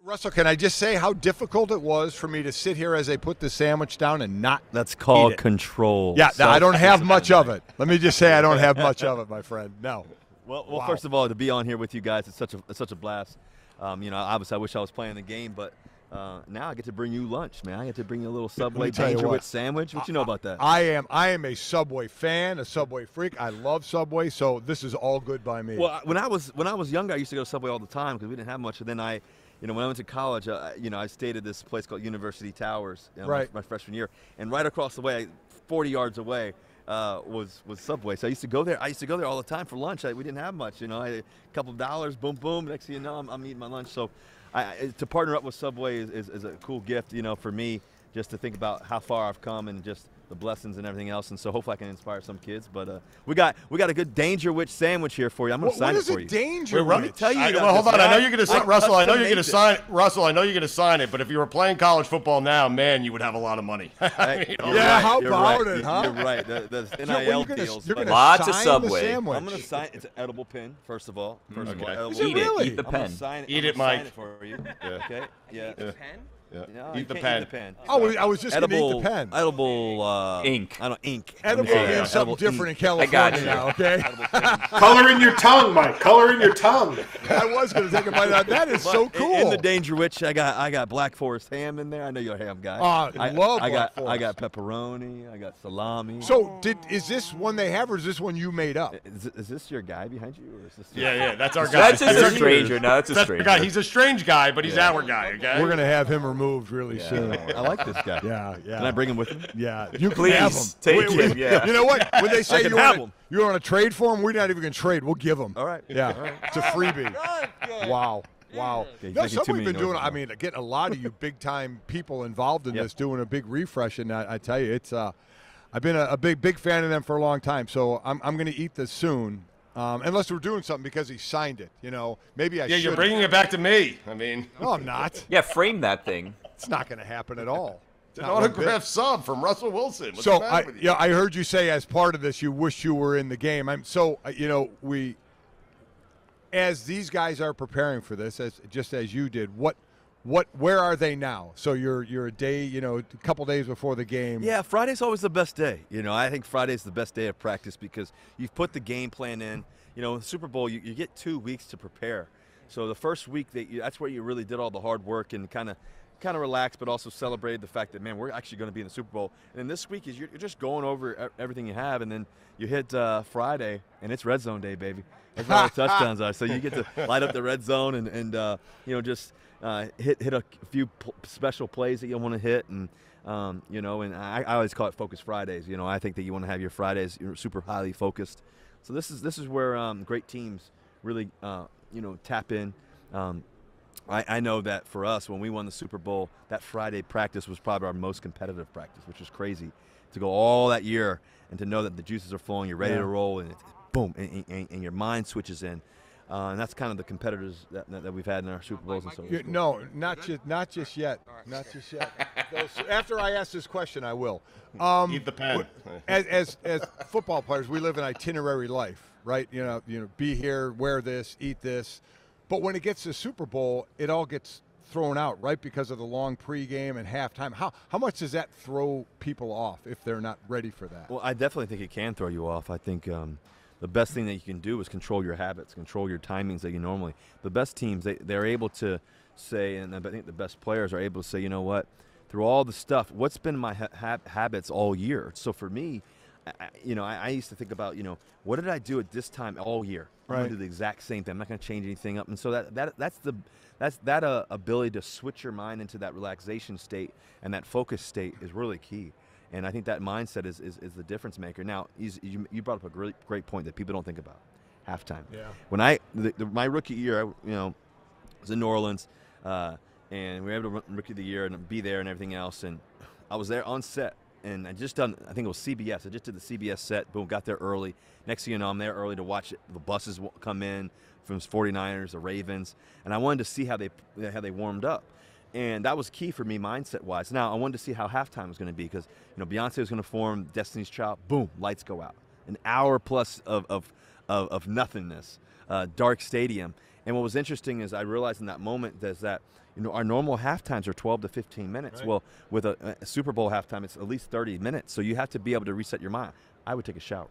Russell, can I just say how difficult it was for me to sit here as I put the sandwich down and not That's called eat it? control. Yeah, I don't have much of it. Let me just say I don't have much of it, my friend. No. Well, Wow. first of all, to be on here with you guys, it's such a blast. Obviously, I wish I was playing the game, but now I get to bring you lunch, man. I get to bring you a little Subway Dangerwich sandwich. What you know about that? I am a Subway fan, a Subway freak. I love Subway, so this is all good by me. Well, when I was younger, I used to go to Subway all the time because we didn't have much. And then when I went to college, I stayed at this place called University Towers, my freshman year, and right across the way, 40 yards away, was Subway. So I used to go there. All the time for lunch. We didn't have much, I had a couple of dollars. Boom, boom. Next thing you know, I'm eating my lunch. So to partner up with Subway is a cool gift, for me, just to think about how far I've come and just the blessings and everything else. And so hopefully I can inspire some kids. But we got a good Dangerwich sandwich here for you. I'm going to sign it for you. What is a Dangerwich? Let me tell you. Well, hold on. I know you're going to sign Russell. I know you're going to sign Russell. I know you're going to sign it. But if you were playing college football now, man, you would have a lot of money. How about it, huh? You're right. The NIL deals. Lots of Subway. I'm going to sign. It's an edible pin. First of all. Eat the pen. Eat it, Mike. Sign it for you. Okay. Yeah. The pen? Yeah. No, Eat the pen. Oh, I was just going to eat the pen. Edible ink. I don't ink. Edible means something different in California now, okay? Color in your tongue, Mike. Color in your tongue. I was going to take a bite out. That is so cool. In the Dangerwich, I got Black Forest ham in there. I know you're a ham guy. I love Black Forest. I got pepperoni. I got salami. So is this one they have, or is this one you made up? Is this your guy behind you, or is this? Yeah, that's our guy. That's just a stranger. No, that's a stranger. Guy. He's a strange guy, but he's our guy. Okay. We're going to have him removed really soon. I like this guy. Yeah. Can I bring him with me? Yeah, you can Please have him. take him. Yeah. You know what? When they say can you have want to trade for him, we're not even going to trade. We'll give him. All right. Yeah. It's a freebie. Wow. Okay, No, somebody's been doing. I mean, getting a lot of you big time people involved in this, doing a big refresh, and I tell you, it's. I've been a big fan of them for a long time, so I'm going to eat this soon. Unless we're doing something because he signed it, maybe I should. Yeah, you're bringing it back to me. I mean, no, I'm not. Yeah, frame that thing. It's not going to happen at all. It's an autograph sub from Russell Wilson. What's the So matter with you? yeah, I heard you say as part of this, you wish you were in the game. As these guys are preparing for this, just as you did, where are they now? So you're a day, a couple days before the game. Yeah, Friday's always the best day. I think Friday's the best day of practice because you've put the game plan in. In the Super Bowl, you get 2 weeks to prepare. So the first week that's where you really did all the hard work and kind of relaxed, but also celebrated the fact that, man, we're actually going to be in the Super Bowl. And then this week you're just going over everything you have, and then you hit Friday, and it's red zone day, baby. That's where all the touchdowns are. So you get to light up the red zone and just hit a few special plays that you want to hit, and and I always call it Focus Fridays. I think that you want to have your Fridays super highly focused. So this is where great teams really tap in. I know that for us, when we won the Super Bowl, that Friday practice was probably our most competitive practice, which was crazy to go all that year and to know that the juices are flowing, you're ready to roll, and it's boom, and your mind switches in. And that's kind of the competitors that we've had in our Super Bowls and so on. No, not just yet. Not just yet. After I ask this question, I will. Eat the pen. As football players, we live an itinerary life, right? Be here, wear this, eat this. But when it gets to Super Bowl, it all gets thrown out, right? Because of the long pregame and halftime. How much does that throw people off if they're not ready for that? Well, I definitely think it can throw you off. I think the best thing that you can do is control your habits, control your timings that you normally. The best teams, they're able to say, and I think the best players are able to say, you know what, through all the stuff, what's been my habits all year? So for me, I used to think about, what did I do at this time all year? I'm going to do the exact same thing. I'm not going to change anything up. And so that's that ability to switch your mind into that relaxation state and that focus state is really key. And I think that mindset is the difference maker. Now, you brought up a great point that people don't think about, halftime. Yeah. When my rookie year, I was in New Orleans, and we were able to rookie of the year and be there and everything else. And I was there on set. And I think it was CBS. I just did the CBS set, boom, got there early. Next thing you know, I'm there early to watch the buses come in from 49ers, the Ravens, and I wanted to see how they warmed up. And that was key for me mindset-wise. Now, I wanted to see how halftime was going to be because, Beyonce was going to perform Destiny's Child, boom, lights go out. An hour plus of nothingness, dark stadium. And what was interesting is I realized in that moment that our normal halftimes are 12 to 15 minutes. Right. Well, with a Super Bowl halftime, it's at least 30 minutes. So you have to be able to reset your mind. I would take a shower.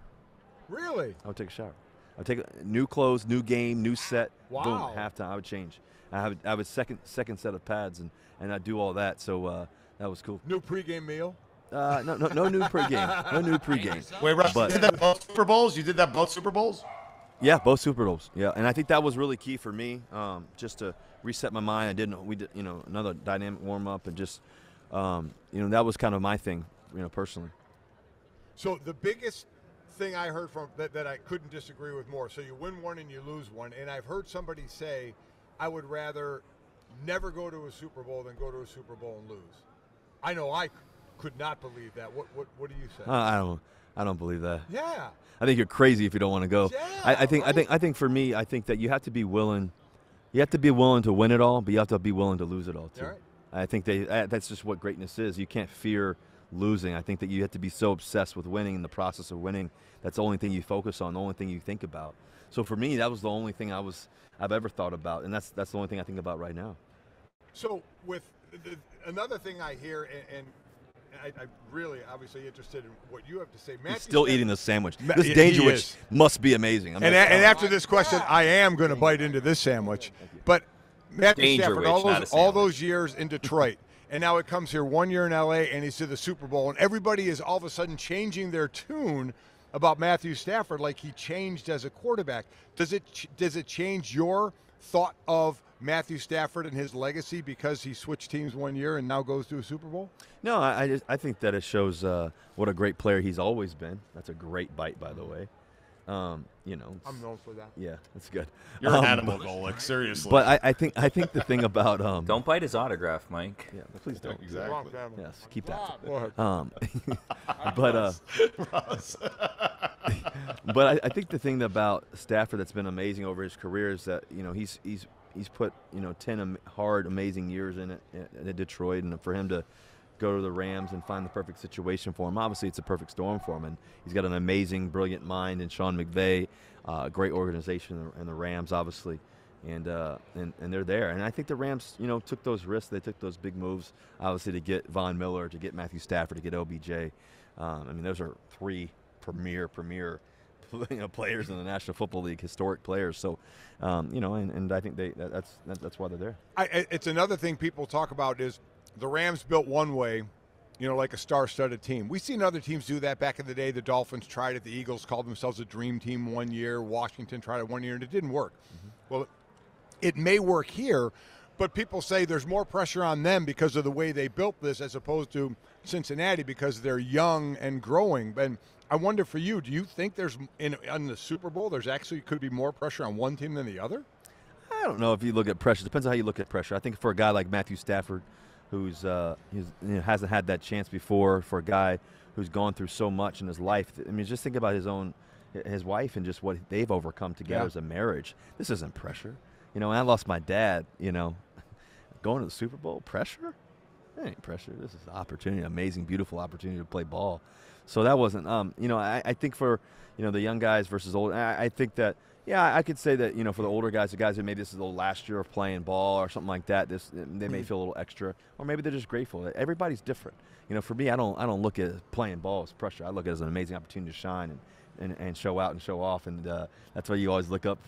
Really? I would take a shower. I would take new clothes, new game, new set. Wow. Boom, halftime. I would change. I have a second set of pads, and I do all that. So that was cool. New pregame meal? No new pregame. No new pregame. Wait, Russ, But- you did that both Super Bowls? You did that both Super Bowls? Yeah, both Super Bowls. Yeah, and I think that was really key for me, just to reset my mind. We did, another dynamic warm up, and just, that was kind of my thing, personally. So the biggest thing I heard from that I couldn't disagree with more. So you win one and you lose one, and I've heard somebody say, I would rather never go to a Super Bowl than go to a Super Bowl and lose. I know I could not believe that. What do you say? I don't believe that. Yeah. I think you're crazy if you don't want to go. Yeah, I think right. for me, I think that you have to be willing. You have to be willing to win it all, but you have to be willing to lose it all too. All right. I think that's just what greatness is. You can't fear losing. I think that you have to be so obsessed with winning in the process of winning. That's the only thing you focus on, the only thing you think about. So for me, that was the only thing I've ever thought about, and that's the only thing I think about right now. So with another thing I hear, and I'm really obviously interested in what you have to say. He's still eating the sandwich. This he danger witch is. must be amazing. And after this question, I am going to bite into this sandwich. But Matthew Danger Stafford, witch, not a all sandwich. those years in Detroit, and now it comes here 1 year in L.A., and he's to the Super Bowl, and everybody is all of a sudden changing their tune about Matthew Stafford like he changed as a quarterback. Does it change your thought of Matthew Stafford and his legacy because he switched teams 1 year and now goes to a Super Bowl? No, I think that it shows what a great player he's always been. That's a great bite, by the way. I'm known for that. Yeah, that's good. You're an animal, Golic, seriously. But I think the thing about Don't bite his autograph, Mike. yeah, please don't. Exactly. Yes, keep that. Go ahead. But I think the thing about Stafford that's been amazing over his career is that he's put 10 hard, amazing years in it in Detroit, and for him to go to the Rams and find the perfect situation for him. Obviously, it's a perfect storm for him, and he's got an amazing, brilliant mind in Sean McVay, great organization, and the Rams, obviously, and they're there. And I think the Rams, took those risks. They took those big moves, obviously, to get Von Miller, to get Matthew Stafford, to get OBJ. Those are three premier players in the National Football League, historic players. So, and I think that's why they're there. It's another thing people talk about is the Rams built one way, like a star-studded team. We've seen other teams do that back in the day. The Dolphins tried it. The Eagles called themselves a dream team 1 year. Washington tried it 1 year, and it didn't work. Mm-hmm. Well, it may work here, but people say there's more pressure on them because of the way they built this as opposed to Cincinnati because they're young and growing. And I wonder for you, do you think there's on the Super Bowl there's actually could be more pressure on one team than the other? I don't know if you look at pressure. Depends on how you look at pressure. I think for a guy like Matthew Stafford, who's hasn't had that chance before, for a guy who's gone through so much in his life. I mean, just think about his wife and just what they've overcome together as a marriage. This isn't pressure. And I lost my dad, going to the Super Bowl, pressure? That ain't pressure. This is an opportunity, amazing, beautiful opportunity to play ball. So that wasn't, I think for, the young guys versus old, I think that, I could say that, for the older guys, the guys that maybe this is the last year of playing ball or something like that, they may feel a little extra, or maybe they're just grateful. Everybody's different. For me, I don't look at playing ball as pressure. I look at it as an amazing opportunity to shine and show out and show off, and that's what you always look up,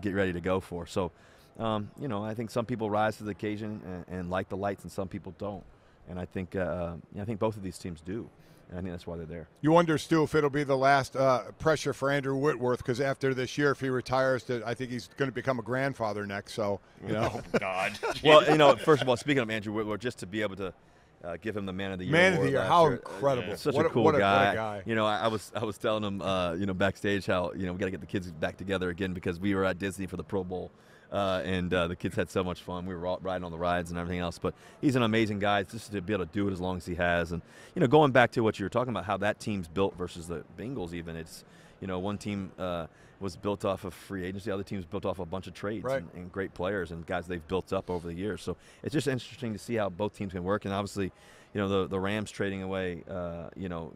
get ready to go for. So, I think some people rise to the occasion and like the lights, and some people don't. And I think both of these teams do. And I think that's why they're there. You wonder, Stu, if it'll be the last pressure for Andrew Whitworth, because after this year, if he retires, I think he's going to become a grandfather next. So, Oh, God. Well, first of all, speaking of Andrew Whitworth, just to be able to give him the Man of the Year Man of award the Year, last how year, incredible! Such What a cool what guy. What a guy. I was telling him, backstage how we got to get the kids back together again because we were at Disney for the Pro Bowl. And the kids had so much fun. We were all riding on the rides and everything else. But he's an amazing guy. It's just to be able to do it as long as he has. And, going back to what you were talking about, how that team's built versus the Bengals even, it's, one team was built off of free agency. The other team's built off a bunch of trades and great players and guys they've built up over the years. So it's just interesting to see how both teams can work. And obviously, the Rams trading away,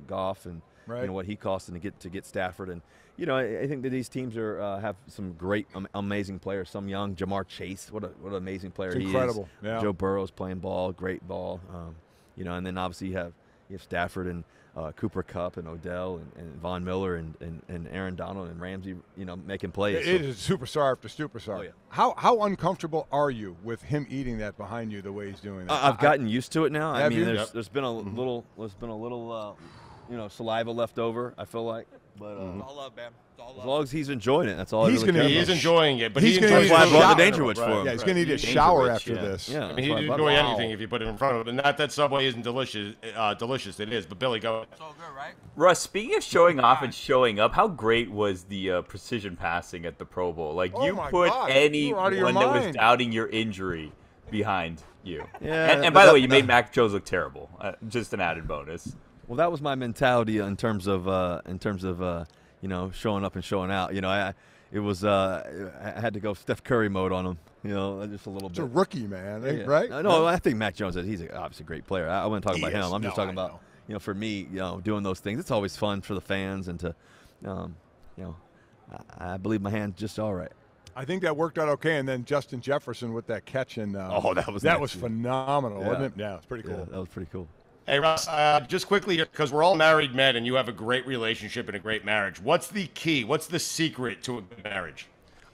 Goff and Right. you know what he cost and to get Stafford. And you know, I think that these teams are have some great, amazing players. Some young Jamar Chase, what an amazing player It's he incredible. is. Yeah. Joe Burrow's playing ball, great ball. You know, and then obviously you have Stafford and Cooper Kupp and Odell and Von Miller and Aaron Donald and Ramsey, you know, making plays. It is superstar after superstar. Oh, yeah. How uncomfortable are you with him eating that behind you the way he's doing that? I've gotten used to it now. I Have mean, you? there's been a little you know, saliva left over, I feel like. But All love, man. It's all as love. long as he's enjoying it, that's all He's I really gonna care eat He about. is enjoying it, but He's he gonna enjoys eat That's why I a brought the shower. Dangerwich for him. Yeah, he's going to need a Dangerwich, shower after yeah. this. Yeah, I mean, that's he'd why I brought enjoy it. anything if you put it in front of him. And not that Subway isn't delicious. Delicious, it is. But Billy, go. It's all good, right? Russ, speaking of showing off and showing up, how great was the precision passing at the Pro Bowl? Like, Oh you my put God, you were out of your anyone that was mind. doubting your injury behind you. Yeah, and by the way, you made Mac Jones look terrible. Just an added bonus. Well, that was my mentality in terms of you know, showing up and showing out. You know, I had to go Steph Curry mode on him. You know, just a little It's a bit. rookie, man, Yeah. right? No, I think Mac Jones. He's obviously a great player. I wouldn't talk He about him. is. I'm just No, talking I about know. you know, for me, you know, doing those things. It's always fun for the fans and to, you know, I believe my hand's just all right. I think that worked out okay. And then Justin Jefferson with that catch. And Oh, that was that nice. was phenomenal, Yeah. wasn't it? Yeah, it's pretty cool. Yeah, that was pretty cool. Hey, Russ, just quickly, because we're all married men and you have a great relationship and a great marriage. What's the key? What's the secret to a good marriage?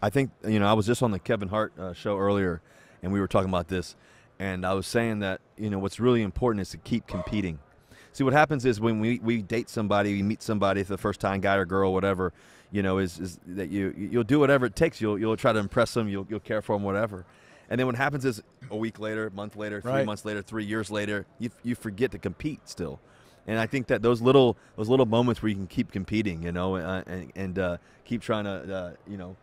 I think, you know, I was just on the Kevin Hart show earlier, and we were talking about this, and I was saying that, you know, what's really important is to keep competing. See, what happens is when we date somebody, we meet somebody for the first time, guy or girl, whatever, you know, is that you'll do whatever it takes. You'll try to impress them. You'll care for them, whatever. And then what happens is a week later, a month later, 3 Right. months later, 3 years later, you forget to compete still. And I think that those little moments where you can keep competing, you know, and keep trying to, you know,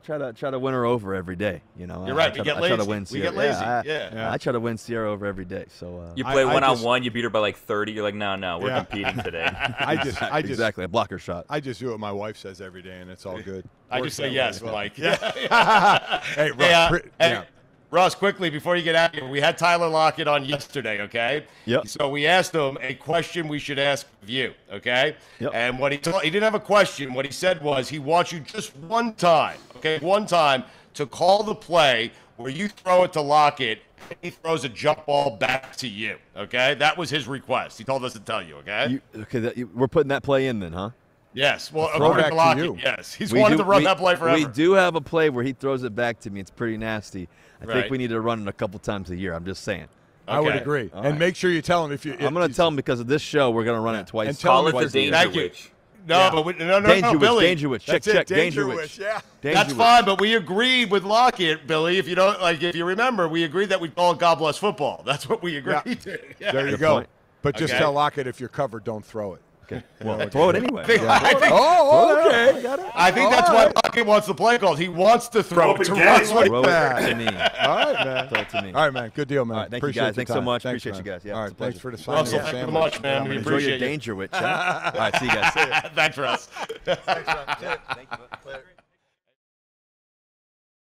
try to win her over every day. You know, You're right. I We get try to lazy. win We Sierra. get lazy. Yeah, I try to win Sierra over every day. So You play I one-on-one, you beat her by like 30. You're like, no, we're Yeah. competing today. I just exactly a blocker shot. I just do what my wife says every day, and it's all good. I Works just say that way yes, as well. Mike. Hey, Russ, Hey, yeah. Russ, quickly before you get out of here, we had Tyler Lockett on yesterday, okay? Yep. So we asked him a question we should ask of you, okay? Yep. And what he didn't have a question. What he said was he wants you just one time, okay, one time to call the play where you throw it to Lockett and he throws a jump ball back to you, okay? That was his request. He told us to tell you, okay? We're putting that play in then, huh? Yes. Well, Throwback according to to Lockett, you. yes. He's We wanted do- to run we- that play forever. We do have a play where he throws it back to me. It's pretty nasty. I Right. think we need to run it a couple times a year. I'm just saying. I would Okay. agree. All and right. make sure you tell him if you. I'm going to tell him because of this show, we're going to run it twice. And tell Call him it the twice a year. Thank you. Dangerwich. No, Yeah. but no, Dangerwich, Billy. Dangerwich. Check, That's it, check. Dangerwich, yeah. That's Dangerwich. fine, but we agreed with Lockett, Billy. If you don't if you remember, we agreed that we'd call it God Bless Football. That's what we agreed Yeah. to. Yeah. There you Good go. point. But just Okay. tell Lockett if you're covered, don't throw it. Okay. Well, throw it anyway. I think, Oh, okay. I think that's why Lockett wants the play called. He wants to throw it to Throw it Russ. again. Throw it to me. All right, man. Throw it to me. All right, man. Good deal, man. All right, thank you, Appreciate guys. your Thanks so time. much. Thanks, Appreciate man. you guys. Yeah, All it's right, a thanks pleasure. for the Russell, sign. thank you so much, man. We Enjoy appreciate your you. Dangerwich. Huh? All right, see you guys. Thanks, Russ. Thank you.